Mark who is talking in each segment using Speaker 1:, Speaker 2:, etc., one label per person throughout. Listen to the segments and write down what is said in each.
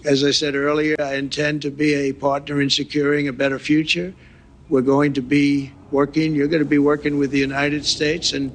Speaker 1: As I said earlier, I intend to be a partner in securing a better future. We're going to be working, you're going to be working with the United States, and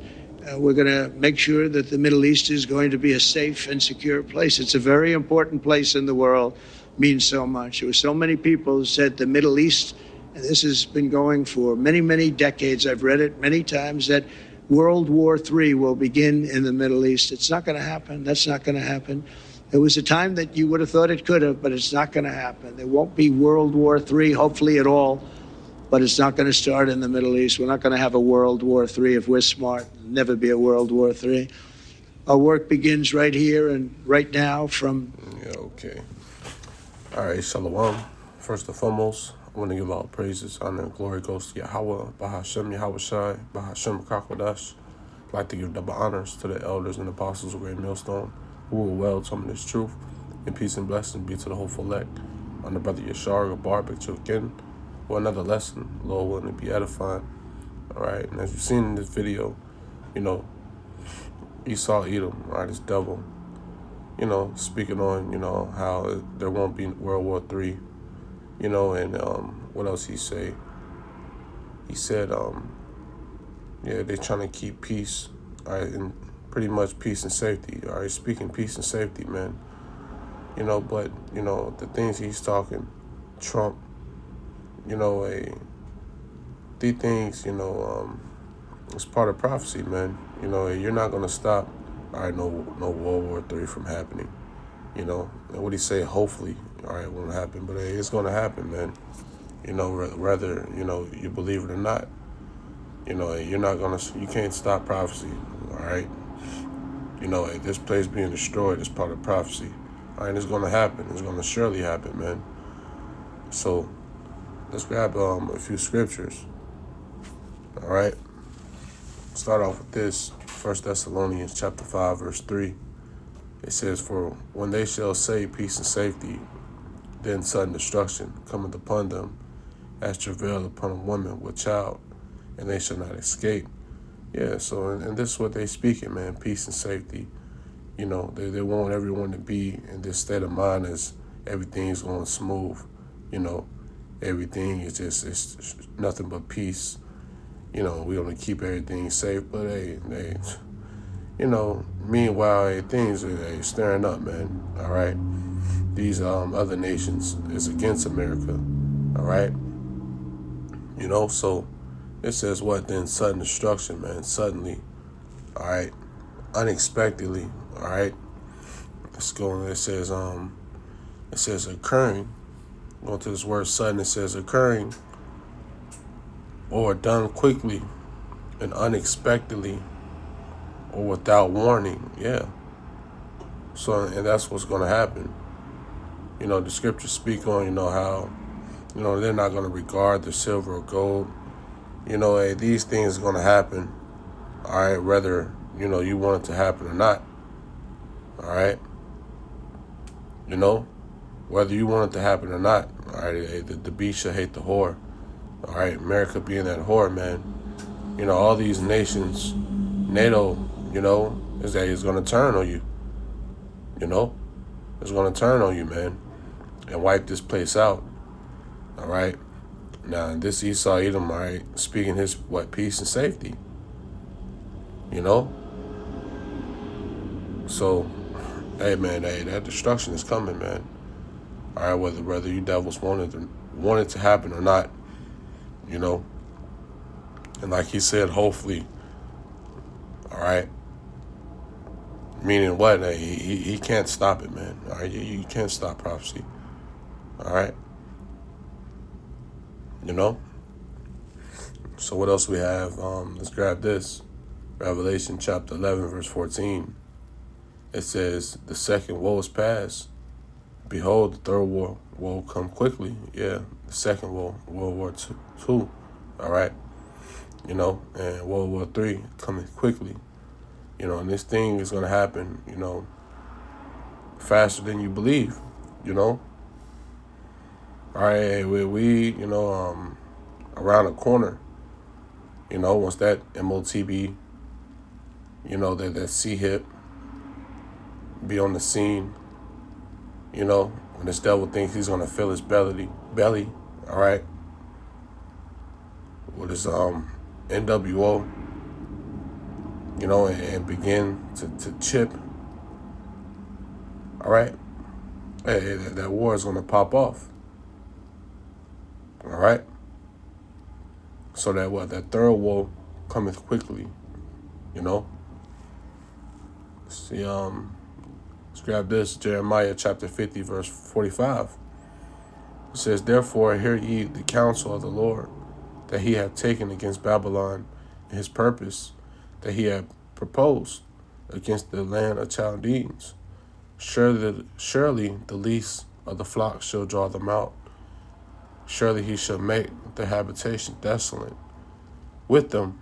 Speaker 1: we're going to make sure that the Middle East is going to be a safe and secure place. It's a very important place in the world, means so much. There were so many people who said the Middle East, and this has been going for many, many decades. I've read it many times that World War III will begin in the Middle East. It's not going to happen. That's not going to happen. There was a time that you would have thought it could have, but it's not going to happen. There won't be World War III, hopefully at all, but it's not going to start in the Middle East. We're not going to have a World War III if we're smart. There'll never be a World War III. Our work begins right here and right now from...
Speaker 2: Yeah, okay. All right, Shalom. First and foremost, I want to give all praises, honor, and glory goes to Yahweh, Bahashem Yahweh Shai, Bahashem Kakwadash. I'd like to give double honors to the elders and apostles of Great Millstone, who will well tell me this truth, and peace and blessings be to the hopeful elect. On the brother Yashar of Barbic to again, for another lesson, Lord willing to be edifying. All right, and as you've seen in this video, Esau Edom, right, this devil, speaking on, how there won't be World War III, and what else he say? He said, they're trying to keep peace, all right, and pretty much peace and safety, all right, speaking peace and safety, man, but, the things he's talking, Trump, these things, it's part of prophecy, man. You're not going to stop, all right, no World War III from happening, and what he say, hopefully, all right, it won't happen, but hey, it's going to happen, man, whether, you believe it or not, you're not going to, you can't stop prophecy, all right, this place being destroyed is part of prophecy, all right, it's going to happen, it's going to surely happen, man. So let's grab a few scriptures, all right. Start off with this, 1 Thessalonians chapter 5, verse 3. It says, "For when they shall say peace and safety, then sudden destruction cometh upon them, as travail upon a woman with child, and they shall not escape." Yeah, so and this is what they speaking, man, peace and safety. They want everyone to be in this state of mind as everything's going smooth, everything is just, it's nothing but peace. We want to keep everything safe, but meanwhile, things are stirring up, man. All right, these other nations is against America. All right, so it says what then? Sudden destruction, man. Suddenly, all right, unexpectedly, all right. Let's go. It says occurring. Going to this word sudden, it says occurring, or done quickly and unexpectedly or without warning. Yeah. So, and that's what's going to happen. The scriptures speak on, how, they're not going to regard the silver or gold. Hey, these things are going to happen. All right. Whether, you want it to happen or not. All right. Whether you want it to happen or not. All right. The beast shall hate the whore. All right, America being that whore, man. All these nations, NATO, is that it's going to turn on you. It's going to turn on you, man, and wipe this place out. All right. Now, this Esau Edom, all right, speaking his, peace and safety. So, hey, man, that destruction is coming, man. All right, whether you devils want it to happen or not. And like he said, hopefully, all right, meaning what? He can't stop it, man. All right, you can't stop prophecy. All right, So what else we have? Let's grab this. Revelation chapter 11, verse 14. It says, "The second woe is past. Behold, the third woe will come quickly." Yeah, the second woe, World War II. All right. And World War III coming quickly. And this thing is going to happen, faster than you believe, All right, we around the corner, once that MOTB, that C-HIP be on the scene, when this devil thinks he's gonna fill his belly, all right, with his NWO, and begin to chip, all right, that war is gonna pop off, all right. So that third woe cometh quickly, See, let's grab this, Jeremiah chapter 50, verse 45. It says, "Therefore hear ye the counsel of the Lord, that he hath taken against Babylon, and his purpose that he hath proposed against the land of Chaldeans. Surely the least of the flock shall draw them out. Surely he shall make their habitation desolate with them."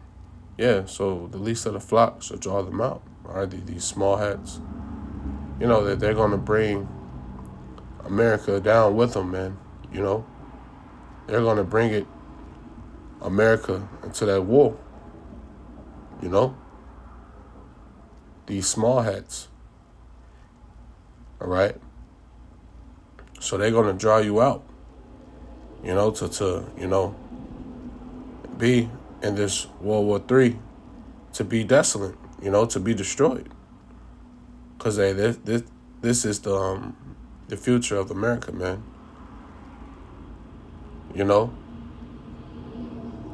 Speaker 2: Yeah, so the least of the flock shall draw them out. All right, these small heads. That they're going to bring America down with them, man. They're going to bring America into that war. These small heads. All right. So they're going to draw you out. To be in this World War III, to be desolate, to be destroyed. Because this is the future of America, man.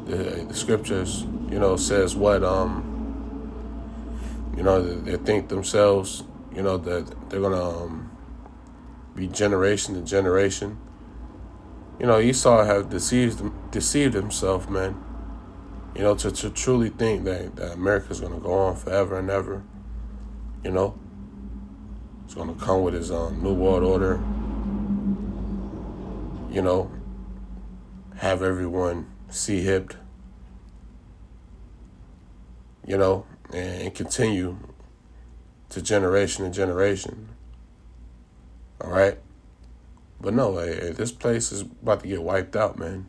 Speaker 2: The scriptures, says what, they think themselves, that they're gonna be generation to generation. Esau have deceived himself, man. To truly think that America's gonna go on forever and ever. It's gonna come with his new world order. Have everyone hipped. And continue to generation and generation. All right. But no, this place is about to get wiped out, man.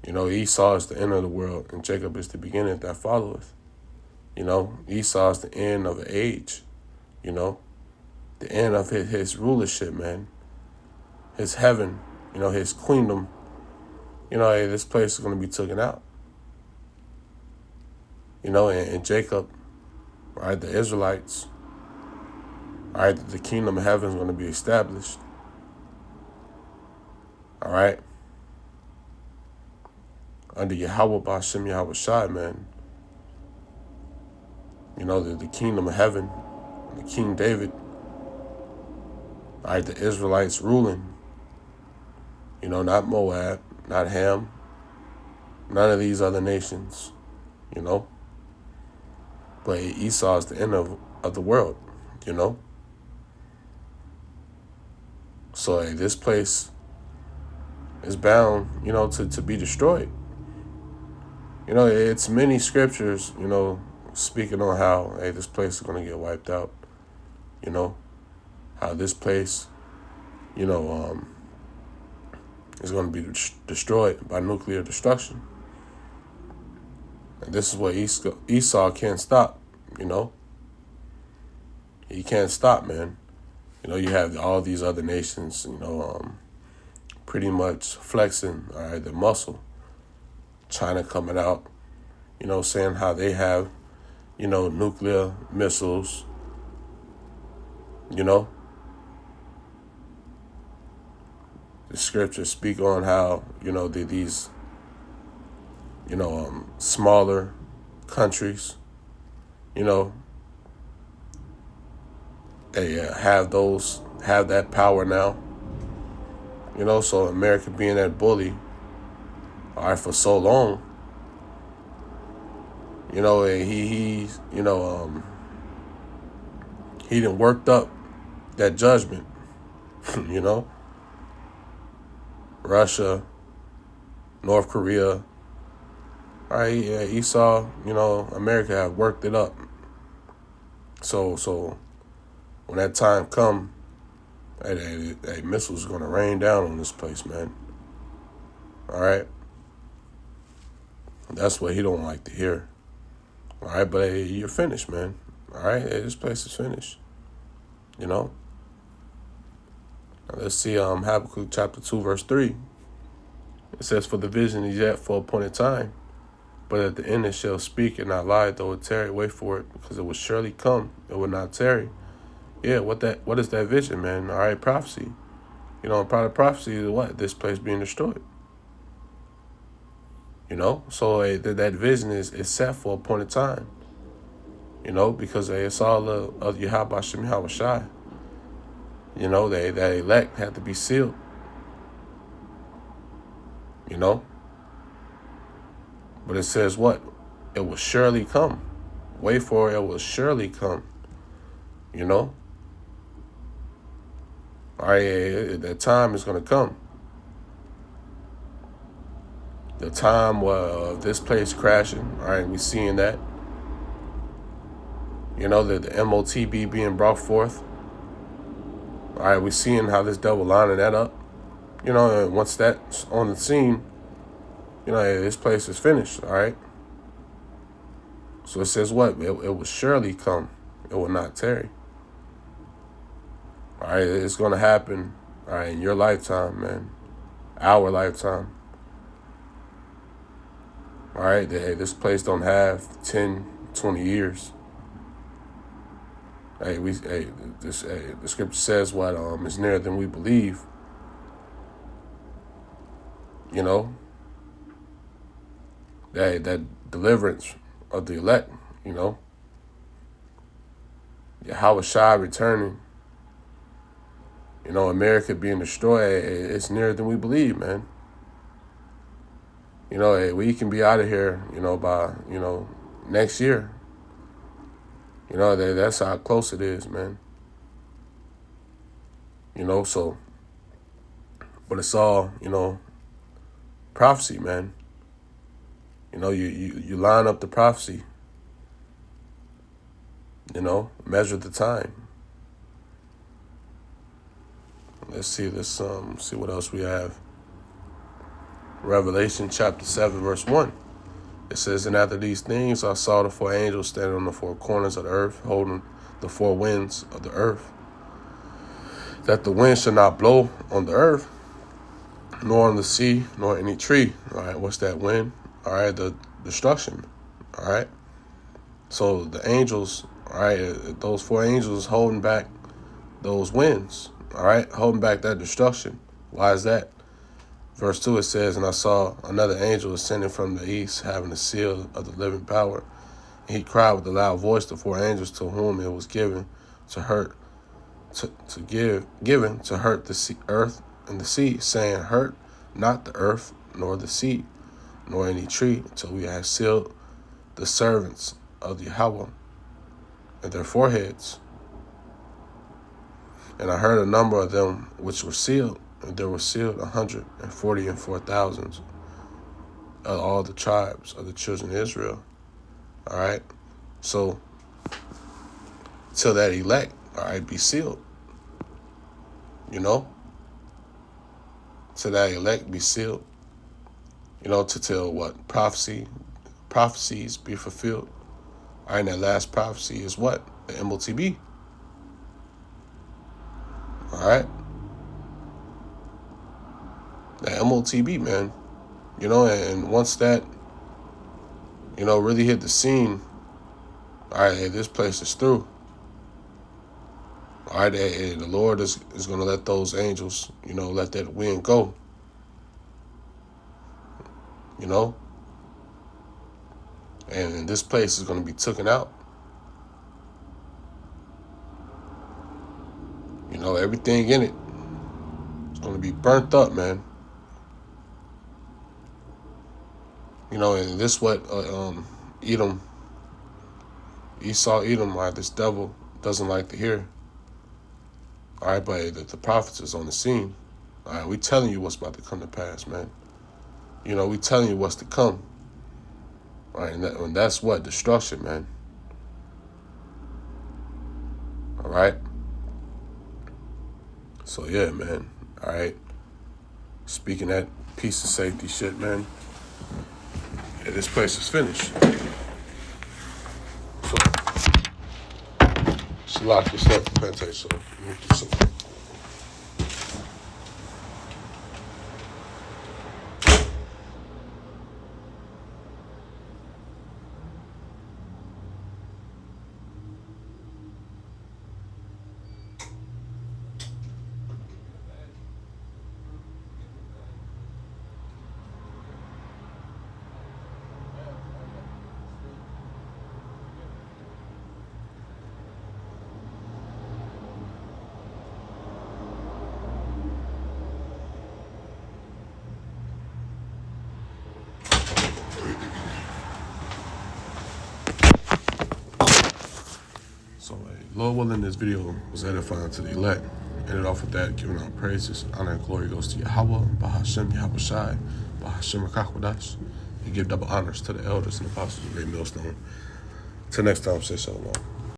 Speaker 2: Esau is the end of the world, and Jacob is the beginning that followeth. Esau is the end of the age. The end of his rulership, man. His heaven, his queendom. This place is going to be taken out. And Jacob, right, the Israelites, all right, the kingdom of heaven is going to be established. All right. Under Yahweh B'Shem Yahweh Shai, man. The kingdom of heaven, the King David, all right, the Israelites ruling. Not Moab, not Ham, none of these other nations, But Esau is the end of the world, So this place is bound, to be destroyed. It's many scriptures, speaking on how, this place is going to get wiped out. How this place, is going to be destroyed by nuclear destruction. And this is what Esau can't stop, He can't stop, man. You have all these other nations, pretty much flexing, all right, their muscle. China coming out, saying how they have, nuclear missiles, The scriptures speak on how, these, smaller countries, they have that power now. So America being that bully, all right, for so long, and he's he done worked up that judgment, Russia, North Korea, all right, yeah, Esau, America have worked it up. So when that time come, missiles gonna rain down on this place, man. All right. That's what he don't like to hear. All right, but you're finished, man. All right, this place is finished. Let's see, Habakkuk chapter 2, verse 3. It says, "For the vision is yet for appointed time, but at the end it shall speak and not lie, though it tarry, wait for it, because it will surely come, it will not tarry." Yeah, what is that vision, man? All right, prophecy. Part of prophecy is what? This place being destroyed. So that vision is set for appointed time. Because it's all of Yahweh Shem Yahweh Shai. That elect had to be sealed. But it says what? It will surely come. Wait for it, it will surely come. All right, that time is going to come. The time of this place crashing. All right, we seeing that. The MOTB being brought forth. All right, we seeing how this devil lining that up. And once that's on the scene, this place is finished. All right. So it says what? It will surely come. It will not tarry. All right, it's going to happen. All right, in your lifetime, man. Our lifetime. All right, this place don't have 10, 20 years. The scripture says what is nearer than we believe. That deliverance of the elect. Yahweh Shai returning. America being destroyed. It's nearer than we believe, man. We can be out of here, by, next year. That's how close it is, man. So, but it's all, prophecy, man. You line up the prophecy. Measure the time. Let's see this. See what else we have. Revelation chapter 7, verse 1. It says, "And after these things I saw the 4 angels standing on the 4 corners of the earth, holding the 4 winds of the earth, that the wind should not blow on the earth, nor on the sea, nor any tree." All right, what's that wind? All right, the destruction. All right. So the angels, all right, those 4 angels holding back those winds. All right, holding back that destruction. Why is that? Verse 2, it says, "And I saw another angel ascending from the east, having the seal of the living power. And he cried with a loud voice to 4 angels to whom it was given to hurt the sea, earth and the sea, saying, Hurt not the earth, nor the sea, nor any tree, until we have sealed the servants of Yahweh in their foreheads. And I heard a number of them which were sealed, and there were sealed 144,000 of all the tribes of the children of Israel." All right. So, till that elect, all right, be sealed. Till that elect be sealed. To tell what? Prophecies be fulfilled. All right, and that last prophecy is what? The MOTB. All right. The MOTB, man. And once that, really hit the scene, all right, this place is through. All right, the Lord is going to let those angels, let that wind go. And this place is going to be taken out. Everything in it is going to be burnt up, man. And this what Esau, like this devil doesn't like to hear. All right, but the prophets is on the scene. All right, we telling you what's about to come to pass, man. We telling you what's to come. All right, and that's what? Destruction, man. All right. So, yeah, man. All right. Speaking that piece of safety shit, man. Yeah, this place is finished. So, Shalak, yourself, Pante, so. So, Lord willing, this video was edifying to the elect. Ended off with that, giving out praises. Honor and glory goes to Yahweh, Bahashem, Yahweh Shai, Bahashem Rakakwadash. And give double honors to the elders and apostles of Great Millstone. Till next time, say shalom.